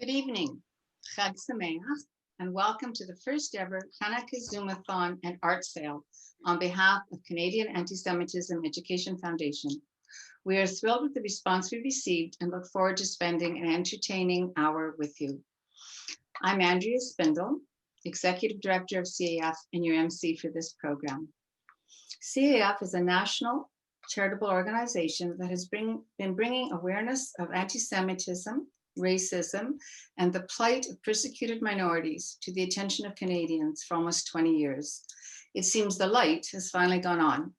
Good evening, Chag Sameach, and welcome to the first ever Chanukah Zoom-a-thon and art sale on behalf of Canadian Anti-Semitism Education Foundation. We are thrilled with the response we received and look forward to spending an entertaining hour with you. I'm Andrea Spindle, Executive Director of CAEF and your MC for this program. CAEF is a national charitable organization that has been bringing awareness of anti-Semitism, racism, and the plight of persecuted minorities to the attention of Canadians for almost 20 years. It seems the light has finally gone on.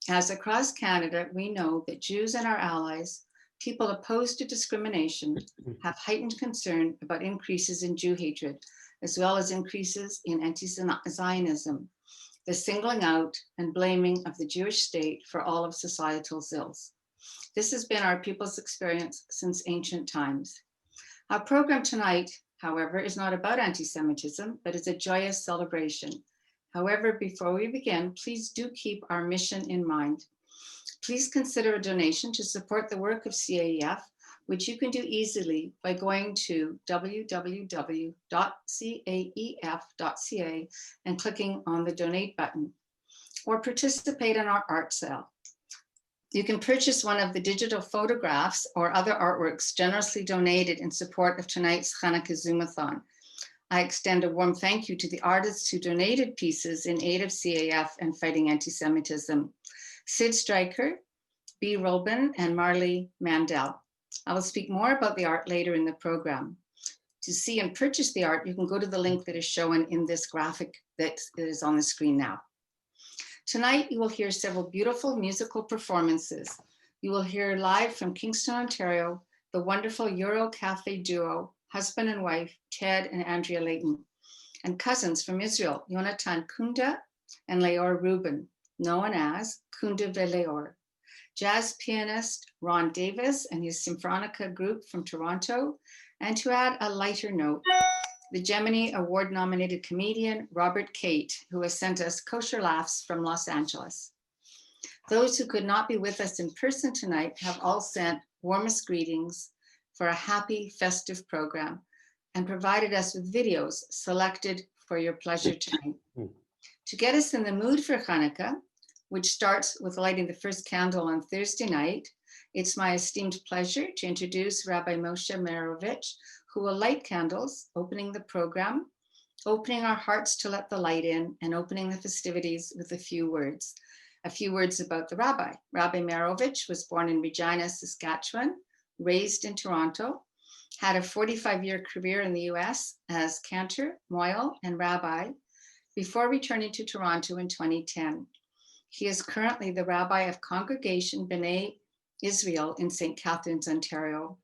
As across Canada, we know that Jews and our allies, people opposed to discrimination, have heightened concern about increases in Jew hatred, as well as increases in anti-Zionism, the singling out and blaming of the Jewish state for all of societal ills. This has been our people's experience since ancient times. Our program tonight, however, is not about anti-Semitism, but is a joyous celebration. However, before we begin, please do keep our mission in mind. Please consider a donation to support the work of CAEF, which you can do easily by going to www.caef.ca and clicking on the donate button, or participate in our art sale. You can purchase one of the digital photographs or other artworks generously donated in support of tonight's Chanukah Zoom-a-thon. I extend a warm thank you to the artists who donated pieces in aid of CAEF and fighting anti-Semitism: Sid Stryker, B. Robin, and Marley Mandel. I will speak more about the art later in the program. To see and purchase the art, you can go to the link that is shown in this graphic that is on the screen now. Tonight, you will hear several beautiful musical performances. You will hear live from Kingston, Ontario, the wonderful Euro Cafe duo, husband and wife, Ted and Andrea Layton, and cousins from Israel, Yonatan Kunda and Leor Rubin, known as Kunda Veleor. Jazz pianist Ron Davis and his Symphonica group from Toronto, and to add a lighter note, the Gemini Award-nominated comedian Robert Kate, who has sent us kosher laughs from Los Angeles. Those who could not be with us in person tonight have all sent warmest greetings for a happy, festive program and provided us with videos selected for your pleasure tonight. To get us in the mood for Chanukah, which starts with lighting the first candle on Thursday night, it's my esteemed pleasure to introduce Rabbi Moshe Merovich, who will light candles, opening the program, opening our hearts to let the light in, and opening the festivities with a few words. A few words about the rabbi. Rabbi Merovich was born in Regina, Saskatchewan, raised in Toronto, had a 45-year career in the US as cantor, moil, and rabbi before returning to Toronto in 2010. He is currently the rabbi of Congregation B'nai Israel in St. Catharines, Ontario.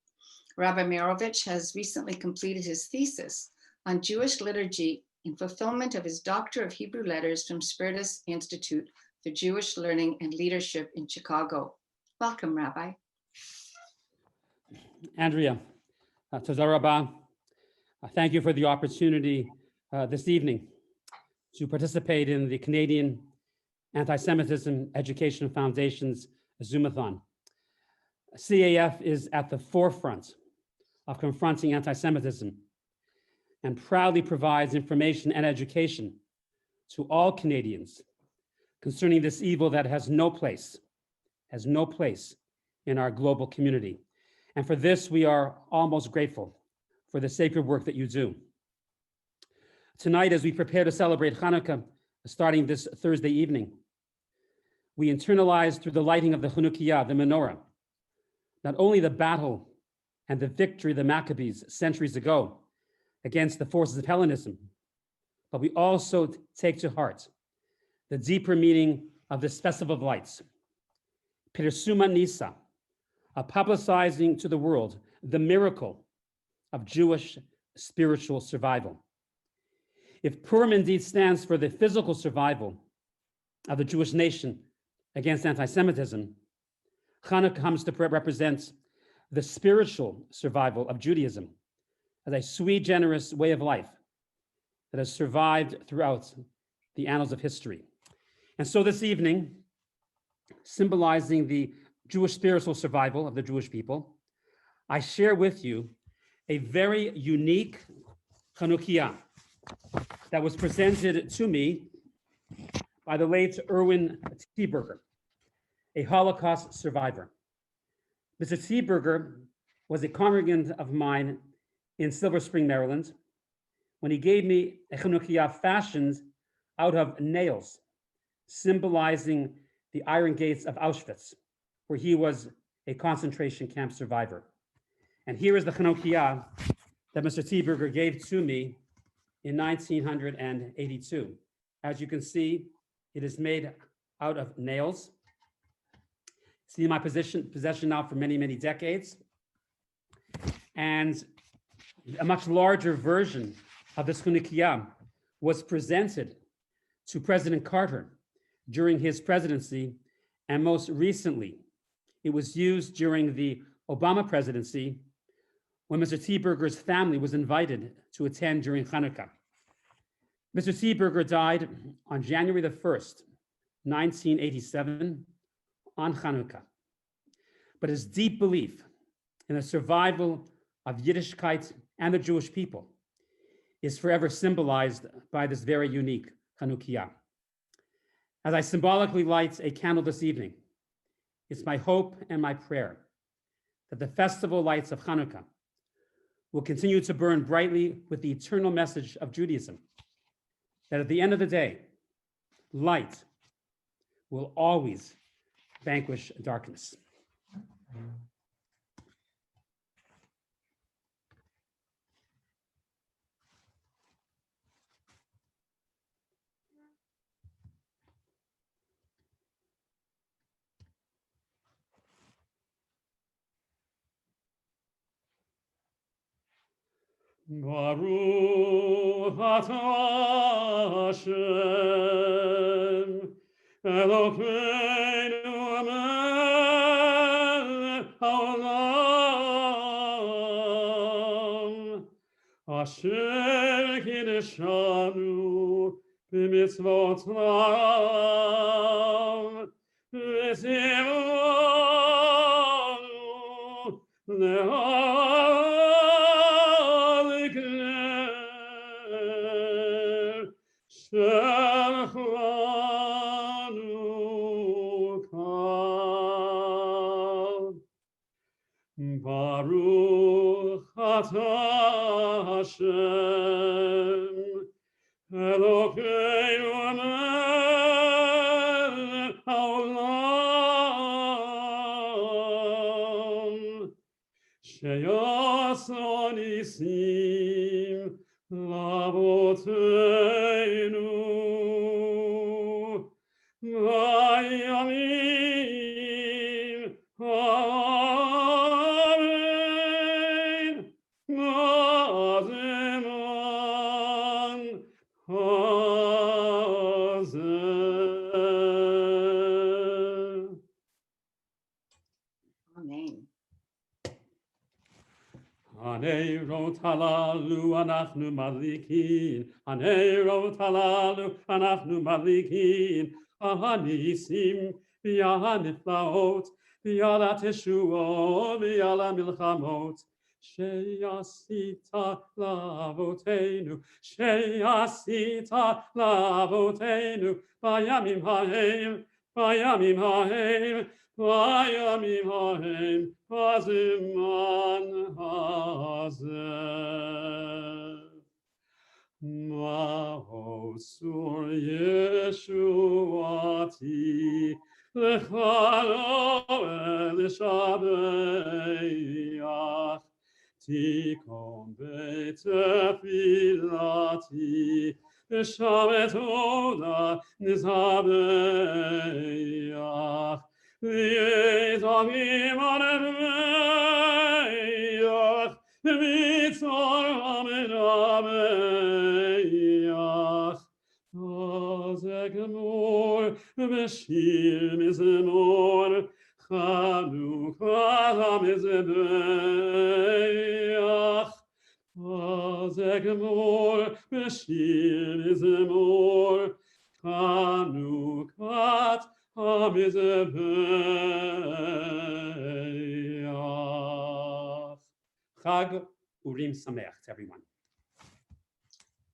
Rabbi Merovich has recently completed his thesis on Jewish liturgy in fulfillment of his Doctor of Hebrew Letters from Spertus Institute for Jewish Learning and Leadership in Chicago. Welcome, Rabbi. Andrea, Toda Rabah, thank you for the opportunity this evening to participate in the Canadian Anti-Semitism Education Foundation's Zoom-a-thon. CAEF is at the forefront of confronting anti-Semitism and proudly provides information and education to all Canadians concerning this evil that has no place in our global community. And for this, we are almost grateful for the sacred work that you do. Tonight, as we prepare to celebrate Chanukah, starting this Thursday evening, we internalize through the lighting of the Chanukah, the menorah, not only the battle and the victory of the Maccabees centuries ago against the forces of Hellenism, but we also take to heart the deeper meaning of this festival of lights. Pirsuma Nisa, publicizing to the world the miracle of Jewish spiritual survival. If Purim indeed stands for the physical survival of the Jewish nation against anti-Semitism, Chanukah comes to represent the spiritual survival of Judaism as a sui generis way of life that has survived throughout the annals of history. And so this evening, symbolizing the Jewish spiritual survival of the Jewish people, I share with you a very unique Chanukah that was presented to me by the late Erwin Tieberger, a Holocaust survivor. Mr. Tieberger was a congregant of mine in Silver Spring, Maryland, when he gave me a Chanukah fashioned out of nails, symbolizing the iron gates of Auschwitz, where he was a concentration camp survivor. And here is the Chanukah that Mr. Tieberger gave to me in 1982. As you can see, it is made out of nails. It's in my possession now for many, many decades. And a much larger version of this Chanukah was presented to President Carter during his presidency, and most recently, it was used during the Obama presidency when Mr. Tieberger's family was invited to attend during Chanukah. Mr. Tieberger died on January the 1st, 1987, on Chanukah. But his deep belief in the survival of Yiddishkeit and the Jewish people is forever symbolized by this very unique Chanukah. As I symbolically light a candle this evening, it's my hope and my prayer that the festival lights of Chanukah will continue to burn brightly with the eternal message of Judaism, that at the end of the day, light will always vanquish darkness. Baruch atah Hashem, Elokeinu melech haolam, Asher kiddushanu b'mitzvotav, v'tzivonu Baruch atah Hashem, Elokeinu melech haolam, sheyasa nisim lavoteinu, vayamim ha'amen, ma'azeman hazeh. Amen. Haneirot halalu anachnu madlikin, haneirot halalu anachnu madlikin, ahanisim v'yal niflaot, v'yal teshuot, v'yal milchamot, sheyasita lavotenu, sheyasita lavotenu, vayamim hahem, vayamim hahem, vayamim hahem, hazeman hazeh. Ma'osur Yeshuati lechalo elishabeach, tikom betefilati, shamet oda nizabeach, v'yetavim anemeach, v'mitzor amenameach, hazekemor v'shir mizemor, Chanukah mizbeach, hazekemor v'shir mizemor, Chanukah hamizbeach. Chag Purim Sameach to everyone.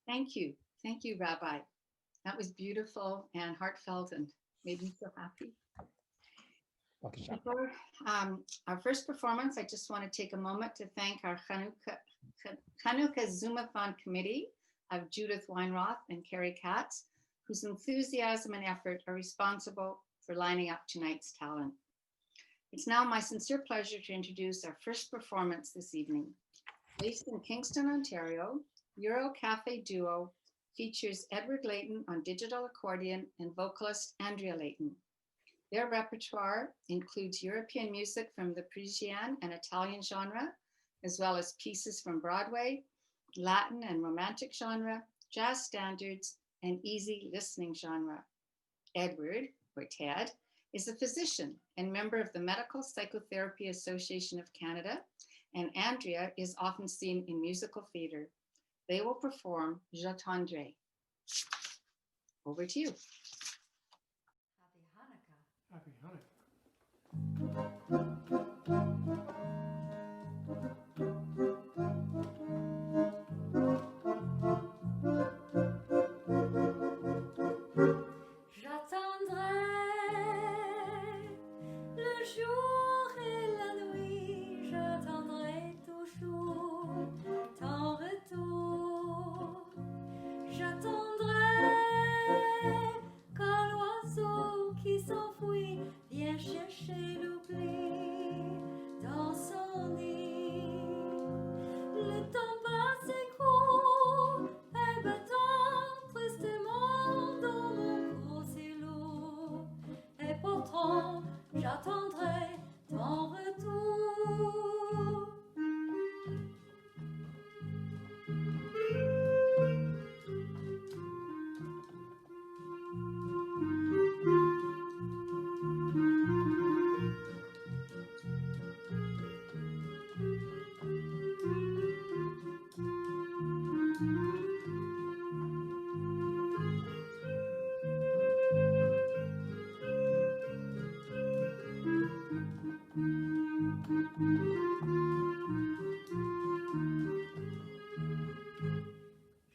Thank you. Thank you, Rabbi. That was beautiful and heartfelt and made me so happy. Before Before our first performance, I just want to take a moment to thank our Chanukah Zoom-a-thon committee of Judith Weinroth and Carrie Katz, whose enthusiasm and effort are responsible for lining up tonight's talent. It's now my sincere pleasure to introduce our first performance this evening. Based in Kingston, Ontario, Euro Cafe Duo features Edward Layton on digital accordion and vocalist Andrea Layton. Their repertoire includes European music from the Parisian and Italian genre, as well as pieces from Broadway, Latin and romantic genre, jazz standards, and easy listening genre. Edward, or Ted, is a physician and member of the Medical Psychotherapy Association of Canada, and Andrea is often seen in musical theater. They will perform J'attendrai. Over to you. Happy Hanukkah. J'attendrai le jour et la nuit, j'attendrai toujours ton retour. J'attendrai quand l'oiseau qui s'enfuit vient chercher l'oubli dans son nid. Le temps passe et court et battant tristement dans mon corps si lourd. Et pourtant j'attendrai ton retour.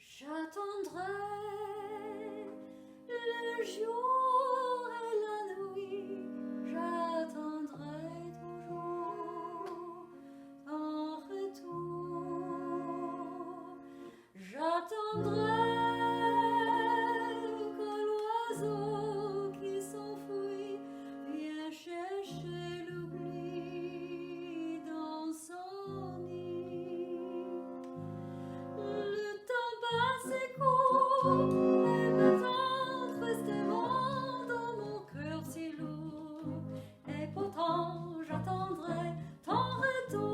J'attendrai le jour et la nuit, j'attendrai toujours ton retour. J'attendrai que l'oiseau qui s'enfuit vient chercher l'oubli dans son nid. Le temps passe et court et m'attend tristement dans mon cœur si lourd. Et pourtant j'attendrai ton retour.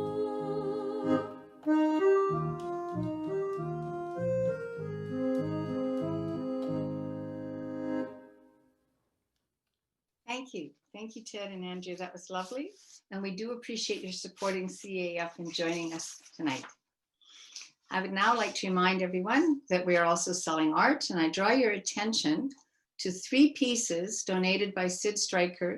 Thank you. Thank you, Ted and Andrea. That was lovely. And we do appreciate your supporting CAEF and joining us tonight. I would now like to remind everyone that we are also selling art, and I draw your attention to 3 pieces donated by Sid Stryker,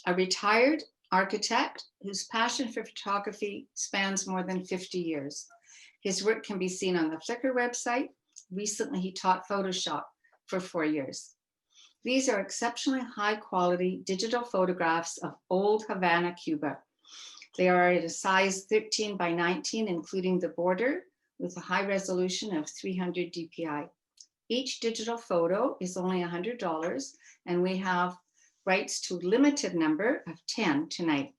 a retired architect whose passion for photography spans more than 50 years. His work can be seen on the Flickr website. Recently, he taught Photoshop for 4 years. These are exceptionally high quality digital photographs of old Havana, Cuba. They are at a size 13 by 19, including the border, with a high resolution of 300 dpi. Each digital photo is only $100, and we have rights to a limited number of 10 tonight.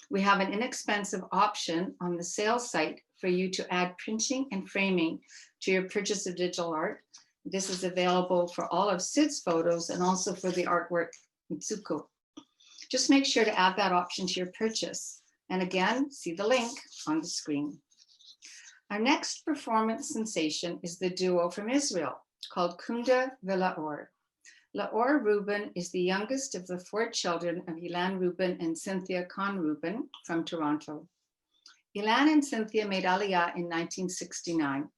We have an inexpensive option on the sales site for you to add printing and framing to your purchase of digital art. This is available for all of Sid's photos and also for the artwork Mitsuko. Just make sure to add that option to your purchase. And again, see the link on the screen. Our next performance sensation is the duo from Israel called Kunda Velaor. Laor Rubin is the youngest of the 4 children of Ilan Rubin and Cynthia Kahn Rubin from Toronto. Ilan and Cynthia made Aliyah in 1969.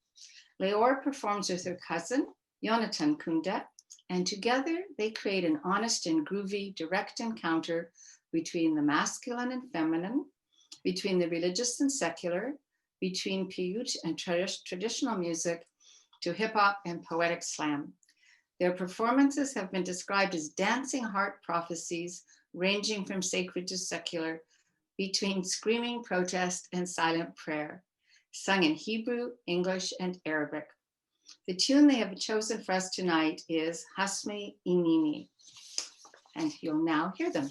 Laor performs with her cousin, Yonatan Kunda, and together they create an honest and groovy direct encounter between the masculine and feminine, between the religious and secular, between piyut and traditional music to hip hop and poetic slam. Their performances have been described as dancing heart prophecies, ranging from sacred to secular, between screaming protest and silent prayer, sung in Hebrew, English, and Arabic. The tune they have chosen for us tonight is Hasmi Inini, and you'll now hear them.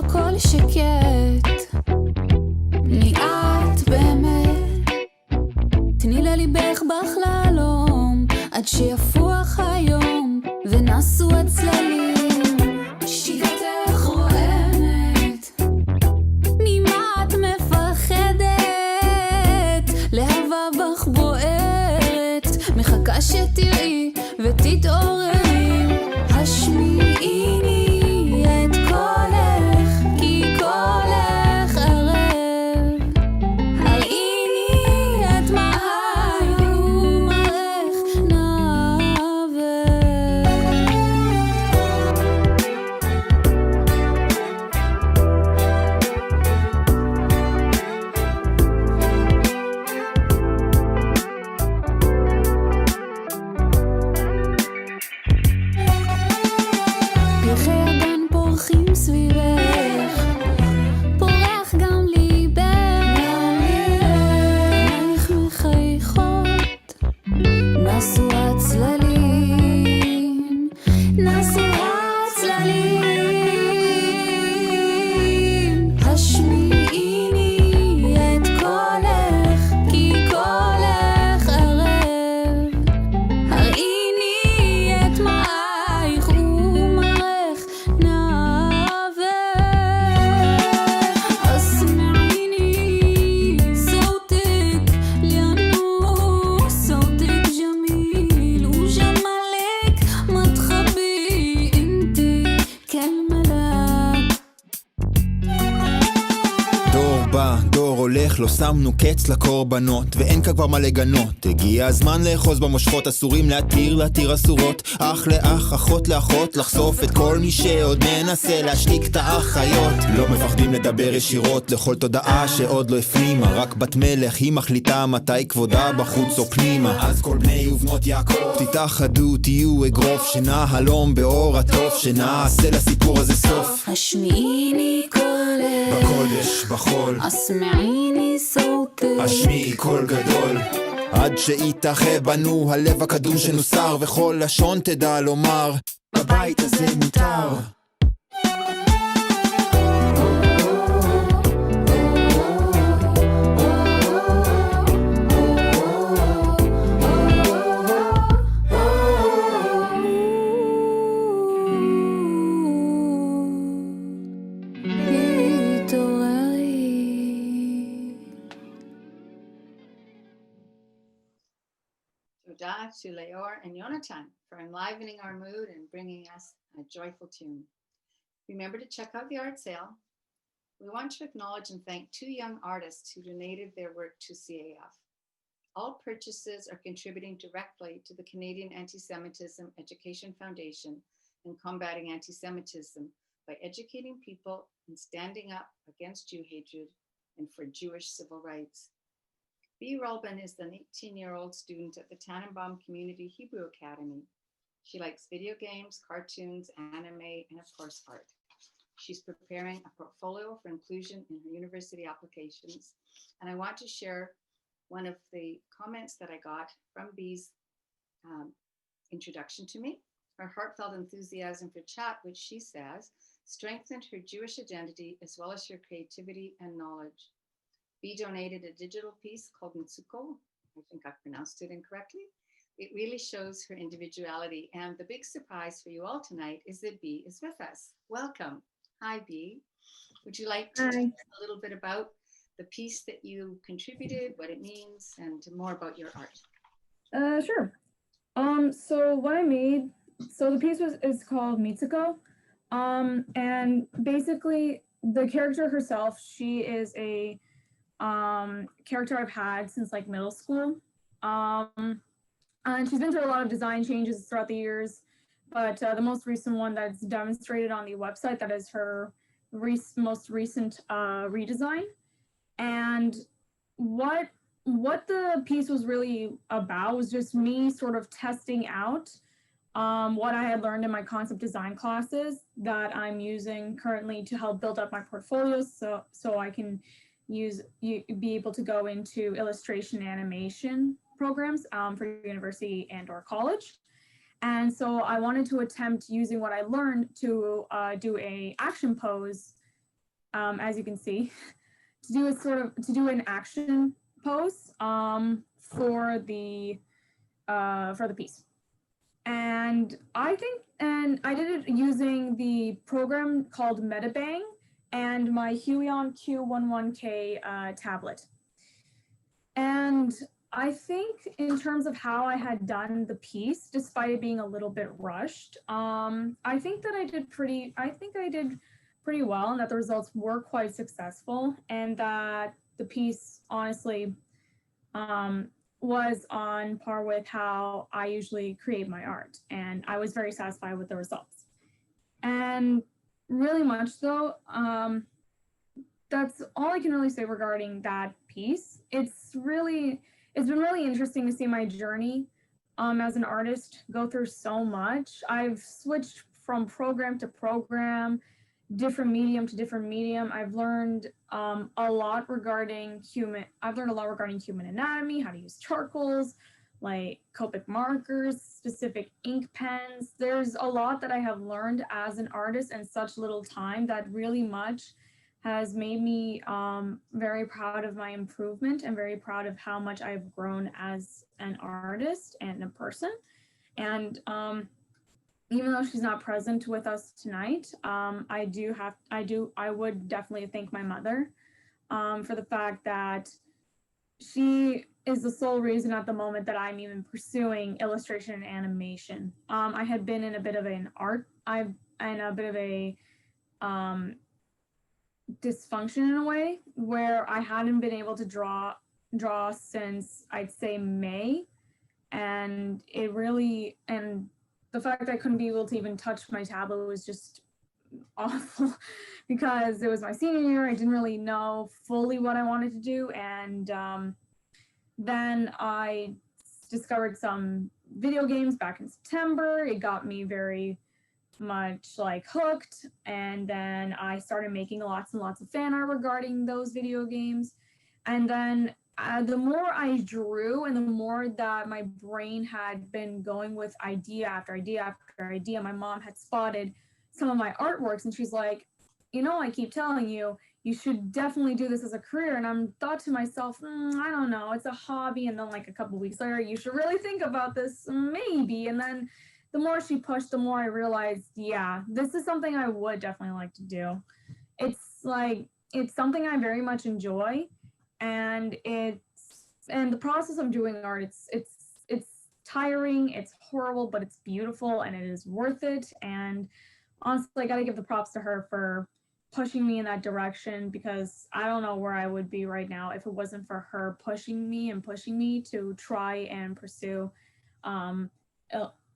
הכל שקט, בלי את באמת, תני לליבך בחלום, עד שיפוח היום, ונסו הצללים, שיטתך רועמת, ממה את מפחדת, להבה בך בוערת, מחכה שתראי ותתעוררי, השמיעיני את קולך, כי קולך ערב, הראיני את מהי ומראך נעבר. פרחי הגן פורחים סביבך, פורח גם ליבך, עינייך מחייכות, נסו הצללים, נסו הצללים, השמיעיני את קולך, כי קולך ערב, הראיני את מעייך ומראך נעבר. اسمعيني صوتك لأنه صوتك جميل وجمالك ما تخبي انتي كالملاك. דור בא, דור הולך, לא שמנו קץ לקורבנות ואין כאן כבר מה לגנות. הגיע הזמן לאחוז במושכות, אסורים להתיר אסורות, אח לאח, אחות לאחות, לחשוף את כל מי שעוד מנסה להשתיק את האחיות. לא מפחדים לדבר ישירות לכל תודעה שעוד לא הפנימה, רק בת מלך היא מחליטה מתי כבודה בחוץ או פנימה. אז כל בני ובנות יעקב תתאחדו, תהיו אגרוף, שנהלום באור הטוב, שנעשה לסיפור הזה סוף. השמיעיני קולך, בקודש, בחול, اسمعيني صوتك, השמיעי קול גדול, עד שיתאחה בנו הלב הקדום שנוסר, וכל לשון תדע לומר בבית הזה מותר. Toda to Leor and Yonatan for enlivening our mood and bringing us a joyful tune. Remember to check out the art sale. We want to acknowledge and thank two young artists who donated their work to CAEF. All purchases are contributing directly to the Canadian Anti-Semitism Education Foundation and combating anti-Semitism by educating people and standing up against Jew hatred and for Jewish civil rights. B. Rolban is an 18-year-old student at the Tannenbaum Community Hebrew Academy. She likes video games, cartoons, anime, and of course art. She's preparing a portfolio for inclusion in her university applications. And I want to share one of the comments that I got from B's introduction to me. Her heartfelt enthusiasm for chat, which she says, strengthened her Jewish identity as well as her creativity and knowledge. B donated a digital piece called Mitsuko. I think I've pronounced it incorrectly. It really shows her individuality. And the big surprise for you all tonight is that B is with us. Welcome. Hi, B. Would you like to tell us a little bit about the piece that you contributed, what it means, and more about your art. Sure. So what I made, so the piece is called Mitsuko. And basically the character herself, she is a character I've had since like middle school. And she's been through a lot of design changes throughout the years, but the most recent one that's demonstrated on the website, that is her most recent redesign. And what the piece was really about was just me sort of testing out what I had learned in my concept design classes that I'm using currently to help build up my portfolio, so I can be able to go into illustration and animation programs for university and or college. And so I wanted to attempt using what I learned to do a action pose, as you can see, to do an action pose for the piece. And I did it using the program called MetaBang and my Huion Q11K tablet. And I think in terms of how I had done the piece, despite it being a little bit rushed, I think I did pretty well, and that the results were quite successful, and that the piece honestly was on par with how I usually create my art, and I was very satisfied with the results. And really much though, that's all I can really say regarding that piece. It's been really interesting to see my journey as an artist go through so much. I've switched from program to program, different medium to different medium. I've learned a lot regarding human anatomy, how to use charcoals, like Copic markers, specific ink pens. There's a lot that I have learned as an artist in such little time that really much has made me very proud of my improvement and very proud of how much I've grown as an artist and a person. And even though she's not present with us tonight, I would definitely thank my mother for the fact that she is the sole reason at the moment that I'm even pursuing illustration and animation. I had been in a bit of a dysfunction in a way where I hadn't been able to draw since I'd say May, and the fact that I couldn't be able to even touch my tablet was just awful because it was my senior year. I didn't really know fully what I wanted to do, and then I discovered some video games back in September. It got me very much like hooked, and then I started making lots and lots of fan art regarding those video games. And then the more I drew and the more that my brain had been going with idea after idea after idea, my mom had spotted some of my artworks, and she's like, I keep telling you, you should definitely do this as a career. And I'm thought to myself, I don't know, it's a hobby. And then like a couple of weeks later, you should really think about this, maybe. And then the more she pushed, the more I realized, yeah, this is something I would definitely like to do. It's something I very much enjoy, and the process of doing art, it's tiring, it's horrible, but it's beautiful and it is worth it. And honestly, I gotta give the props to her for pushing me in that direction, because I don't know where I would be right now if it wasn't for her pushing me to try and pursue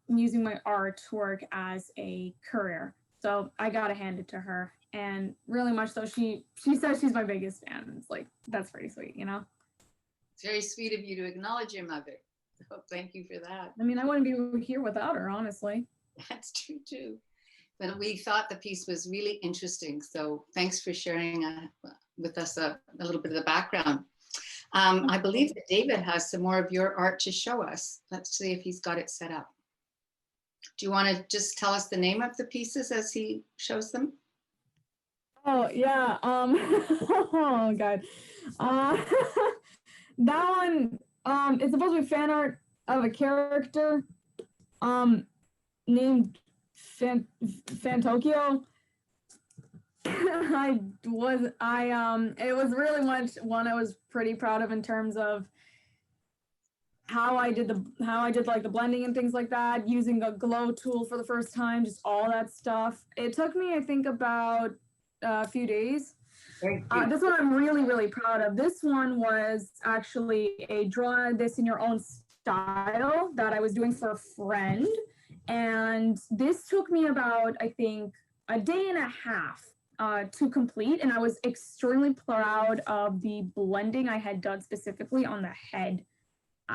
using my artwork as a career. So I gotta hand it to her, and really much so she says she's my biggest fan. It's like, that's pretty sweet, It's very sweet of you to acknowledge your mother. So thank you for that. I mean, I wouldn't be here without her, honestly. That's true too. But we thought the piece was really interesting. So thanks for sharing with us a little bit of the background. I believe that David has some more of your art to show us. Let's see if he's got it set up. Do you want to just tell us the name of the pieces as he shows them? Oh yeah. Oh god. That one, it's supposed to be fan art of a character named Fantokyo. it was really much one I was pretty proud of in terms of how I did like the blending and things like that, using a glow tool for the first time, just all that stuff. It took me, I think, about a few days. This one I'm really, really proud of. This one was actually a draw this in your own style that I was doing for a friend. And this took me about, I think, a day and a half to complete. And I was extremely proud of the blending I had done specifically on the head.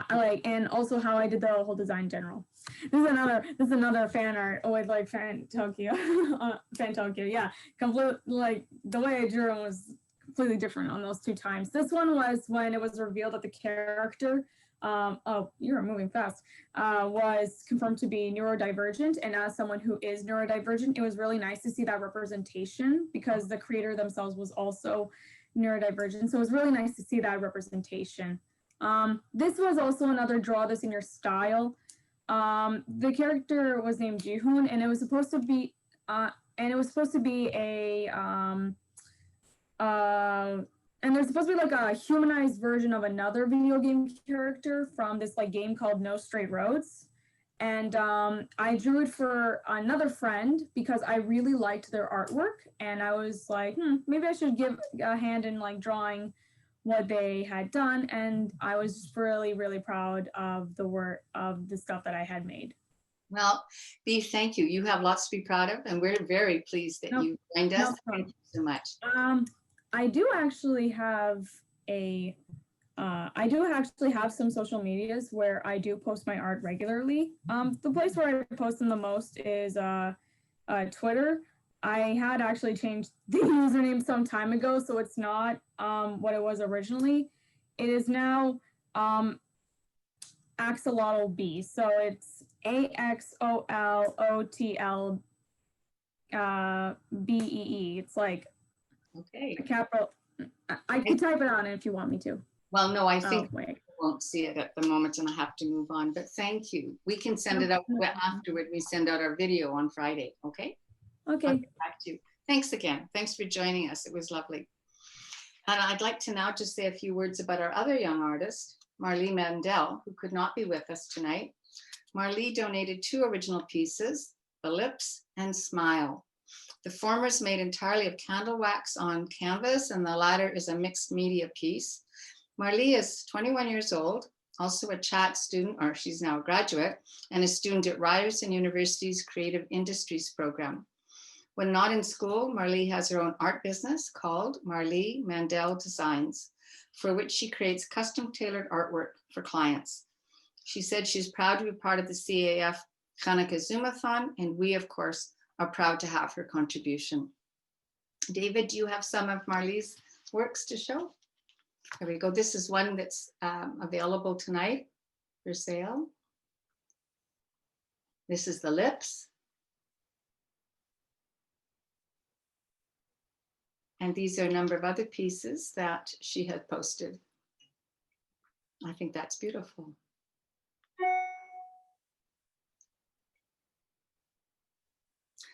And also how I did the whole design in general. This is another fan art with like Fan Tokyo, yeah. Complete, like the way I drew him was completely different on those two times. This one was when it was revealed that the character, oh, you're moving fast, was confirmed to be neurodivergent. And as someone who is neurodivergent, it was really nice to see that representation because the creator themselves was also neurodivergent. So it was really nice to see that representation. This was also another draw this in your style. The character was named Jihoon, and it was supposed to be a and there's supposed to be like a humanized version of another video game character from this like game called No Straight Roads. And I drew it for another friend because I really liked their artwork, and I was like, maybe I should give a hand in like drawing what they had done, and I was just really, really proud of the work of the stuff that I had made. Well, Bea, thank you. You have lots to be proud of, and we're very pleased that you joined us. Thank you so much. I do actually have some social medias where I do post my art regularly. The place where I post them the most is Twitter. I had actually changed the username some time ago, so it's not what it was originally. It is now Axolotl B. So it's AXOLOTL BEE. It's like a capital. I can type it on if you want me to. Well, no, I think I won't see it at the moment, and I have to move on. But thank you. We can send it out afterward. We send out our video on Friday. Okay. Okay. I'll get back to you. Thanks again. Thanks for joining us. It was lovely. And I'd like to now just say a few words about our other young artist, Marlee Mandel, who could not be with us tonight. Marlee donated 2 original pieces, The Lips and Smile. The former is made entirely of candle wax on canvas, and the latter is a mixed media piece. Marlee is 21 years old, also a CHAT student, or she's now a graduate, and a student at Ryerson University's Creative Industries program. When not in school, Marlee has her own art business called Marlee Mandel Designs, for which she creates custom tailored artwork for clients. She said she's proud to be part of the CAEF Chanukah Zoom-a-thon, and we, of course, are proud to have her contribution. David, do you have some of Marlee's works to show? There we go. This is one that's available tonight for sale. This is The Lips. And these are a number of other pieces that she had posted. I think that's beautiful.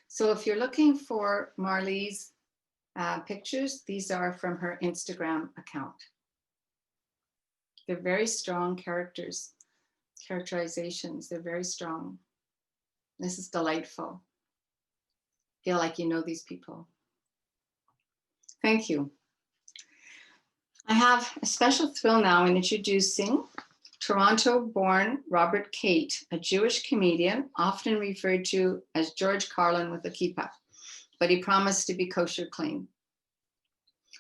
So if you're looking for Marlee's pictures, these are from her Instagram account. They're very strong characterizations. They're very strong. This is delightful. Feel like you know these people. Thank you. I have a special thrill now in introducing Toronto-born Robert Cate, a Jewish comedian, often referred to as George Carlin with a kippah, but he promised to be kosher clean.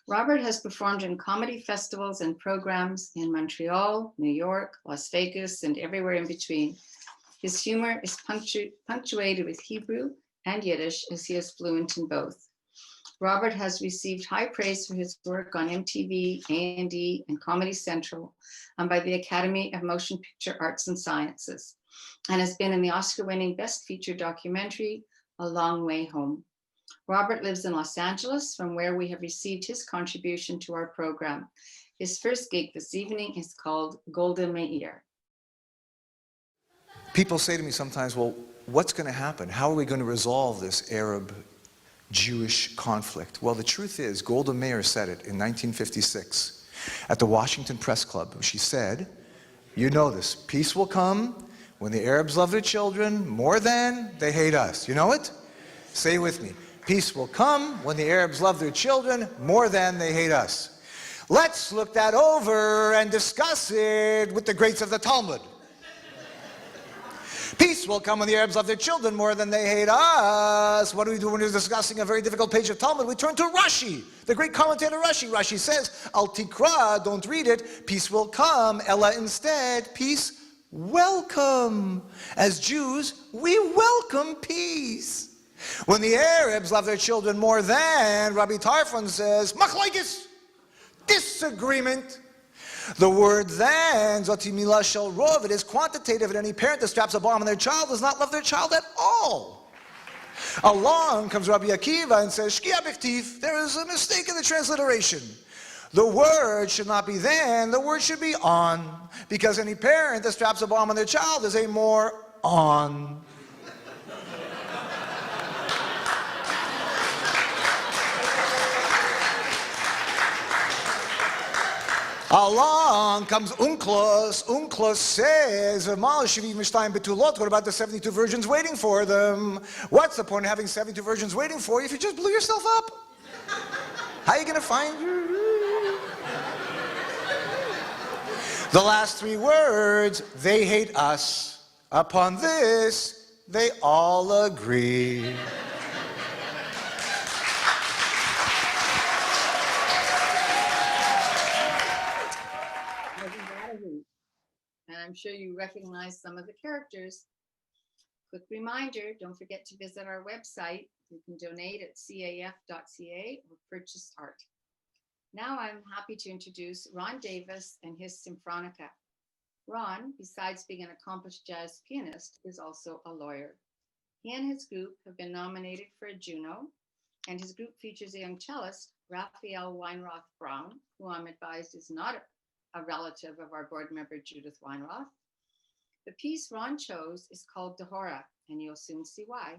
Robert has performed in comedy festivals and programs in Montreal, New York, Las Vegas, and everywhere in between. His humor is punctuated with Hebrew and Yiddish, as he is fluent in both. Robert has received high praise for his work on MTV, A&E, and Comedy Central, and by the Academy of Motion Picture Arts and Sciences, and has been in the Oscar-winning Best Feature Documentary, A Long Way Home. Robert lives in Los Angeles, from where we have received his contribution to our program. His first gig this evening is called Golda Meir. People say to me sometimes, well, what's going to happen? How are we going to resolve this Arab Jewish conflict? Well, the truth is, Golda Meir said it in 1956 at the Washington Press Club. She said, you know this, peace will come when the Arabs love their children more than they hate us. You know it? Say it with me. Peace will come when the Arabs love their children more than they hate us. Let's look that over and discuss it with the greats of the Talmud. Peace will come when the Arabs love their children more than they hate us. What do we do when we're discussing a very difficult page of Talmud? We turn to Rashi, the great commentator Rashi. Rashi says, Al tikra, don't read it, peace will come, Ella instead, peace welcome. As Jews, we welcome peace. When the Arabs love their children more than, Rabbi Tarfon says, machlokes, disagreement. The word then, zoti milah shel rov, it is quantitative, and any parent that straps a bomb on their child does not love their child at all. Along comes Rabbi Akiva and says, shkia b'ktiv, there is a mistake in the transliteration. The word should not be then, the word should be on, because any parent that straps a bomb on their child is a more on. Along comes Unklos. Unklos says, what about the 72 virgins waiting for them? What's the point of having 72 virgins waiting for you if you just blew yourself up? How are you going to find the last three words? They hate us. Upon this, they all agree. And I'm sure you recognize some of the characters. Quick reminder, don't forget to visit our website. You can donate at CAEF.ca or purchase art. Now I'm happy to introduce Ron Davis and his Symphonica. Ron, besides being an accomplished jazz pianist, is also a lawyer. He and his group have been nominated for a Juno, and his group features a young cellist, Raphael Weinroth Brown, who I'm advised is not a relative of our board member, Judith Weinroth. The piece Ron chose is called Dehora, and you'll soon see why.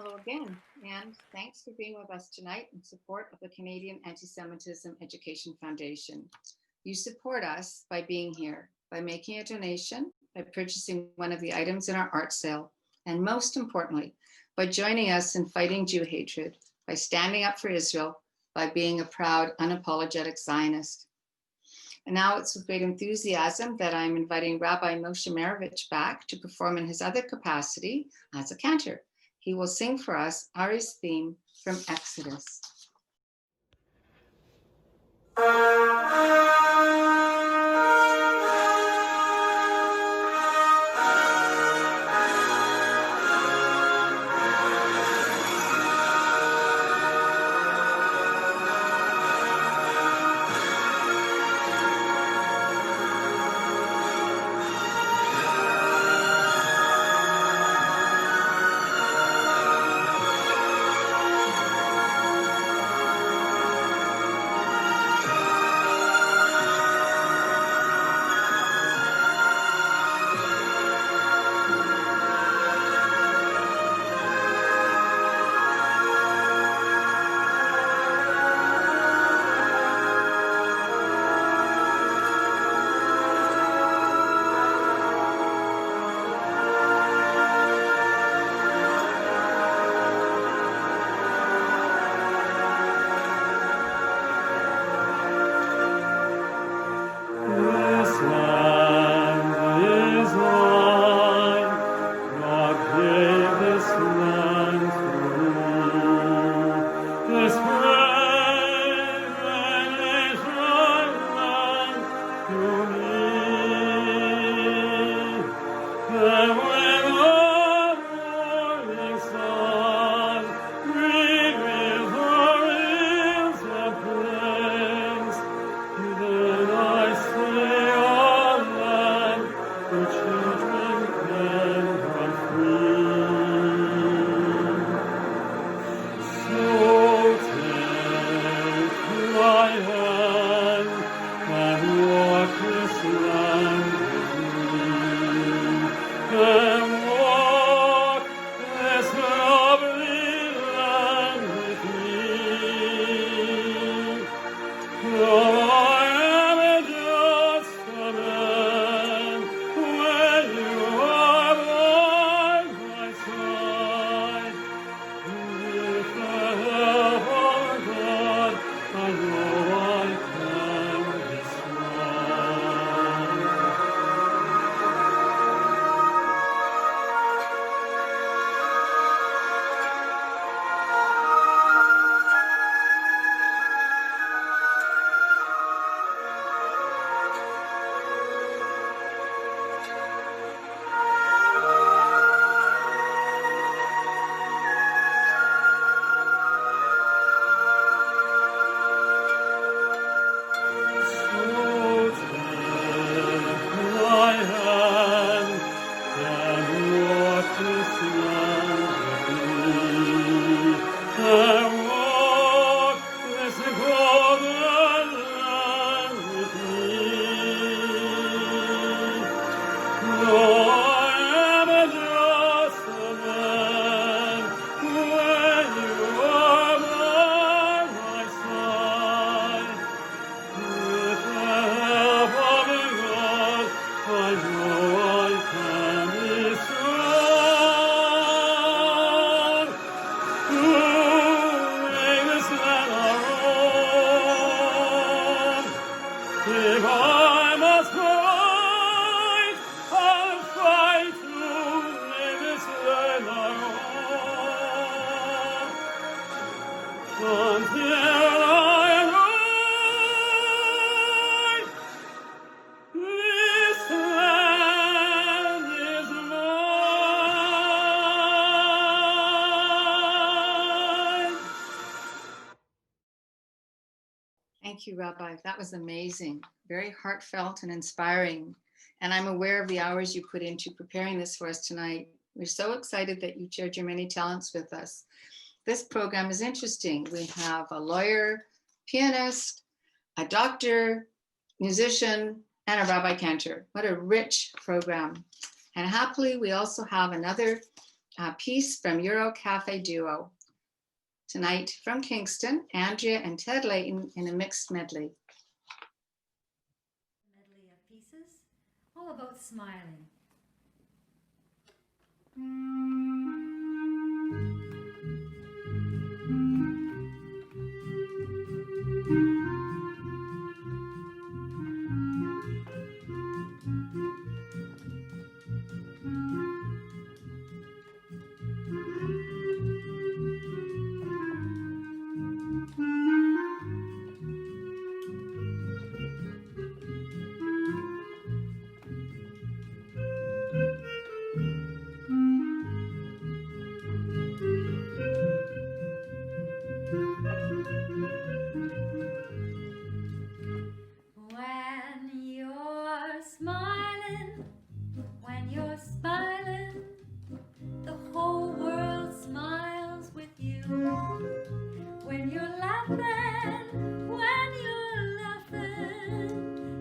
Hello again, and thanks for being with us tonight in support of the Canadian Anti-Semitism Education Foundation. You support us by being here, by making a donation, by purchasing one of the items in our art sale, and most importantly, by joining us in fighting Jew hatred, by standing up for Israel, by being a proud, unapologetic Zionist. And now it's with great enthusiasm that I'm inviting Rabbi Moshe Merovich back to perform in his other capacity as a cantor. He will sing for us Ari's theme from Exodus. Thank you, Rabbi. That was amazing. Very heartfelt and inspiring. And I'm aware of the hours you put into preparing this for us tonight. We're so excited that you shared your many talents with us. This program is interesting. We have a lawyer, pianist, a doctor, musician, and a rabbi cantor. What a rich program. And happily, we also have another piece from Euro Cafe Duo. Tonight from Kingston, Andrea and Ted Layton in a mixed medley. Medley of pieces, all about smiling. When you're smiling, the whole world smiles with you. When you're laughing,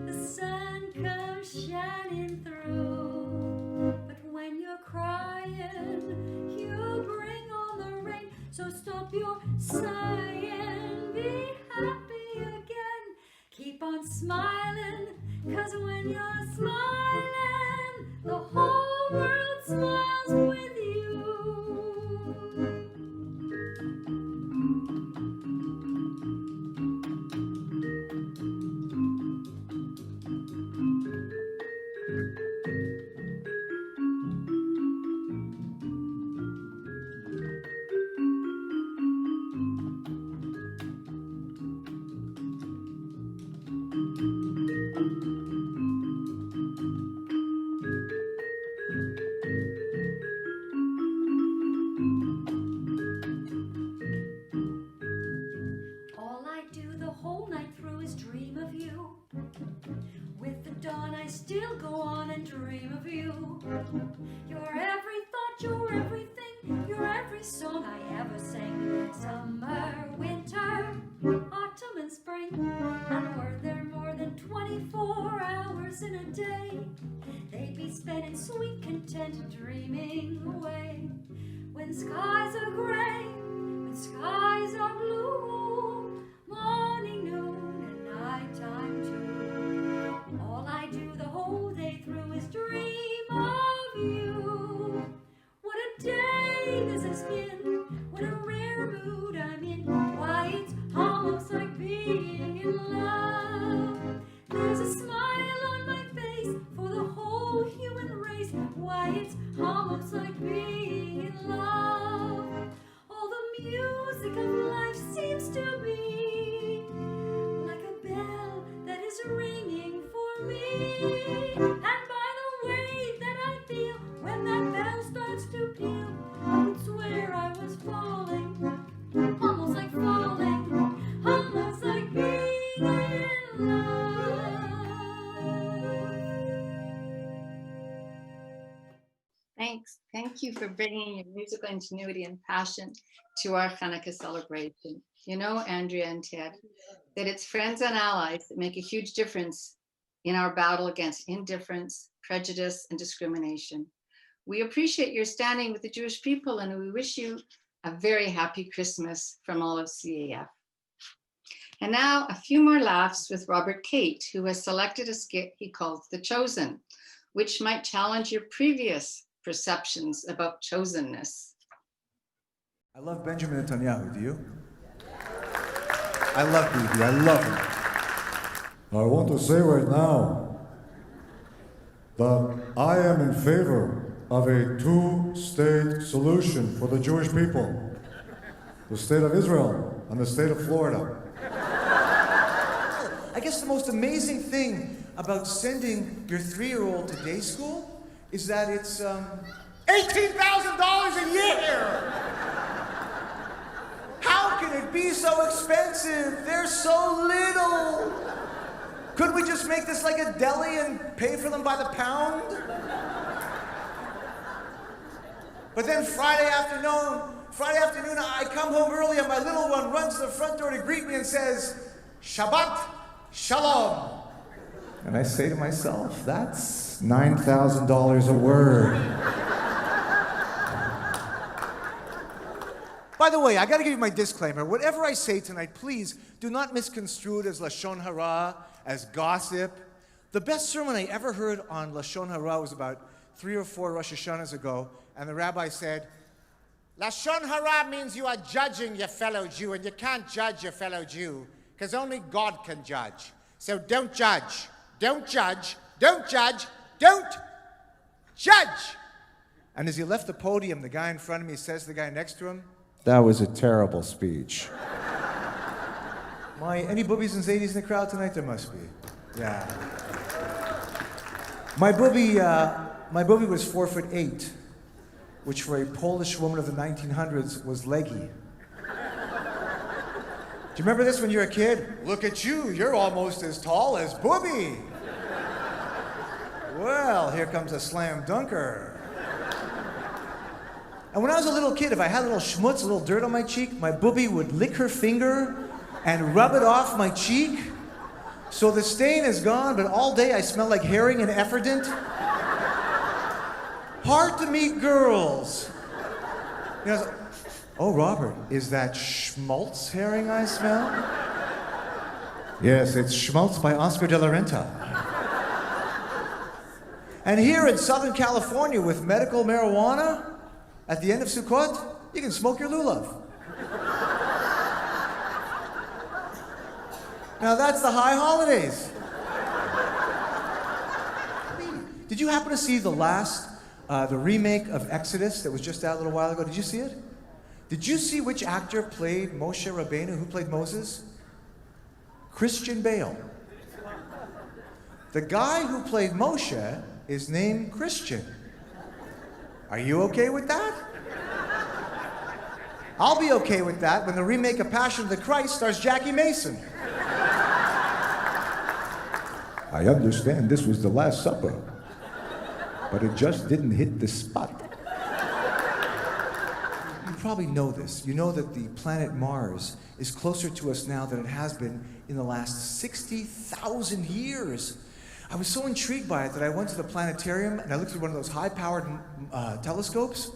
the sun comes shining through. But when you're crying, you bring on the rain. So stop your sighing, be happy again. Keep on smiling, 'cause when you're smiling, the whole world smiles with you. All I do the whole night through is dream of you. With the dawn I still go on and dream of you. You're every thought, you're everything, you're every song I ever sang. Summer, winter, autumn and spring. And were there more than 24 hours in a day, they'd be spent in sweet content dreaming away. When skies are gray, when skies are blue, morning, noon, and nighttime too. All I do the whole day through is dream of you. What a day this has been, what a rare mood I'm in. Why, it's almost like being in love. There's a smile on my face for the whole human race. Why, it's almost like being in love. All the music of life seems to be like a bell that is ringing for me. And by the way that I feel when that bell starts to peal, I would swear I was falling, almost like falling, almost like being in love. Thanks. Thank you for bringing your musical ingenuity and passion to our Chanukah celebration. You know, Andrea and Ted, that it's friends and allies that make a huge difference in our battle against indifference, prejudice, and discrimination. We appreciate your standing with the Jewish people, and we wish you a very happy Christmas from all of CAEF. And now a few more laughs with Robert Kate, who has selected a skit he calls The Chosen, which might challenge your previous perceptions about chosenness. I love Benjamin Netanyahu, do you? I love Bibi, I love him. I want to say right now that I am in favor of a two-state solution for the Jewish people. The state of Israel and the state of Florida. I guess the most amazing thing about sending your 3-year-old to day school is that it's $18,000 a year! How can it be so expensive? They're so little! Could we just make this like a deli and pay for them by the pound? But then Friday afternoon, I come home early and my little one runs to the front door to greet me and says, Shabbat Shalom. And I say to myself, that's $9,000 a word. By the way, I got to give you my disclaimer. Whatever I say tonight, please do not misconstrue it as Lashon Hara, as gossip. The best sermon I ever heard on Lashon Hara was about 3 or 4 Rosh Hashanahs ago, and the rabbi said, Lashon Hara means you are judging your fellow Jew, and you can't judge your fellow Jew, because only God can judge. So don't judge, don't judge, don't judge, don't judge. And as he left the podium, the guy in front of me says to the guy next to him, that was a terrible speech. Any boobies and zadies in the crowd tonight? There must be. Yeah. My booby was 4'8", which for a Polish woman of the 1900s was leggy. Do you remember this when you were a kid? Look at you, you're almost as tall as Booby. Well, here comes a slam dunker. And when I was a little kid, if I had a little schmutz, a little dirt on my cheek, my booby would lick her finger and rub it off my cheek. So the stain is gone, but all day I smell like herring and efferdent. Hard to meet girls. You know, oh, Robert, is that schmaltz herring I smell? Yes, it's Schmaltz by Oscar de la Renta. And here in Southern California with medical marijuana, at the end of Sukkot, you can smoke your lulav. Now that's the high holidays. Did you happen to see the remake of Exodus that was just out a little while ago? Did you see it? Did you see which actor played Moshe Rabbeinu? Who played Moses? Christian Bale. The guy who played Moshe is named Christian. Are you okay with that? I'll be okay with that when the remake of Passion of the Christ stars Jackie Mason. I understand this was the Last Supper, but it just didn't hit the spot. You probably know this. You know that the planet Mars is closer to us now than it has been in the last 60,000 years. I was so intrigued by it that I went to the planetarium and I looked at one of those high-powered telescopes.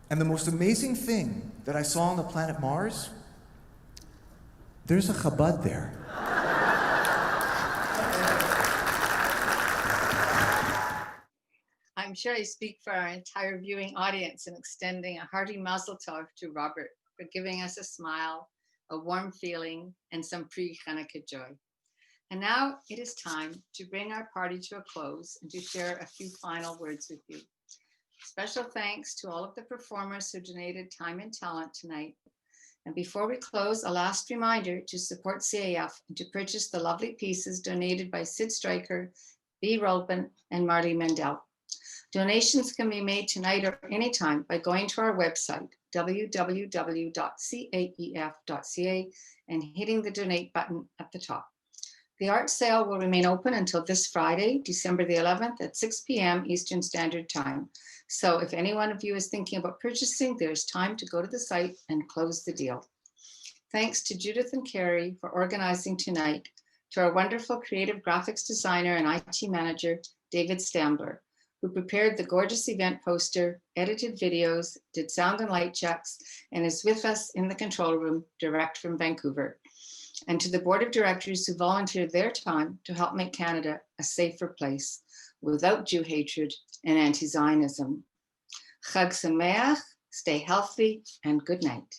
And the most amazing thing that I saw on the planet Mars, there's a Chabad there. I'm sure I speak for our entire viewing audience in extending a hearty mazel tov to Robert for giving us a smile, a warm feeling, and some pre-Chanukah joy. And now it is time to bring our party to a close and to share a few final words with you. Special thanks to all of the performers who donated time and talent tonight. And before we close, a last reminder to support CAEF and to purchase the lovely pieces donated by Sid Stryker, B. Rolpin, and Marty Mendel. Donations can be made tonight or anytime by going to our website, www.caef.ca, and hitting the donate button at the top. The art sale will remain open until this Friday, December the 11th at 6 p.m. Eastern Standard Time. So if any one of you is thinking about purchasing, there's time to go to the site and close the deal. Thanks to Judith and Carrie for organizing tonight, to our wonderful creative graphics designer and IT manager, David Stambler, who prepared the gorgeous event poster, edited videos, did sound and light checks, and is with us in the control room direct from Vancouver. And to the board of directors who volunteered their time to help make Canada a safer place without Jew hatred and anti-Zionism. Chag Sameach, stay healthy, and good night.